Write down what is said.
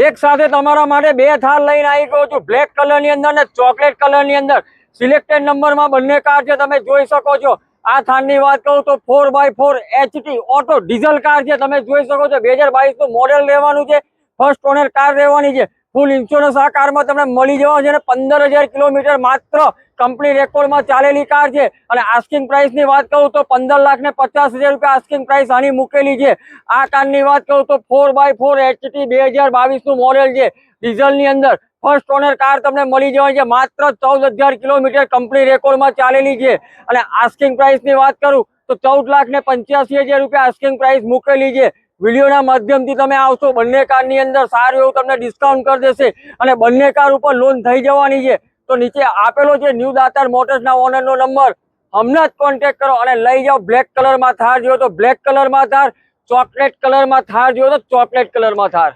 એક સાથે તમારા માટે બે થાર લઈને આવી ગયો છું, બ્લેક કલરની અંદર ને ચોકલેટ કલરની અંદર। સિલેક્ટેડ નંબરમાં બંને કાર છે, તમે જોઈ શકો છો। આ થારની વાત કરું તો 4x4 HT auto diesel car છે, તમે જોઈ શકો છો। 2022 નું મોડેલ રહેવાનું છે, ફર્સ્ટ ઓનર કાર રહેવાની છે। ફૂલ ઇન્સ્યોરન્સ આ કારમાં તમને મળી જવાનું છે અને 15,000 કિલોમીટર માત્ર કંપની રેકોર્ડમાં ચાલેલી કાર છે। અને આસ્કિંગ પ્રાઇસની વાત કરું તો 15,50,000 રૂપિયા આસ્કિંગ પ્રાઇસ આની મૂકેલી છે। આ કારની વાત કરું તો 4x4 HT 2022 નું મોડેલ છે, ડીઝલની અંદર ફર્સ્ટ ઓનર કાર તમને મળી જવાની છે। માત્ર 14,000 કિલોમીટર કંપની રેકોર્ડમાં ચાલેલી છે। અને આસ્કિંગ પ્રાઇસની વાત કરું તો 14,85,000 રૂપિયા આસ્કિંગ પ્રાઇસ મૂકેલી છે। વિડીયોના માધ્યમથી તમે આવશો, બંને કારની અંદર સારું એવું તમને ડિસ્કાઉન્ટ કરી દેશે અને બંને કાર ઉપર લોન થઈ જવાની છે। તો નીચે આપેલો છે ન્યૂ દાતાર મોટર્સના ઓનરનો નંબર, હમણાં જ કોન્ટેક્ટ કરો અને લઈ જાઓ। બ્લેક કલરમાં થાર જોયો તો બ્લેક કલરમાં થાર, ચોકલેટ કલરમાં થાર જોયો તો ચોકલેટ કલરમાં થાર।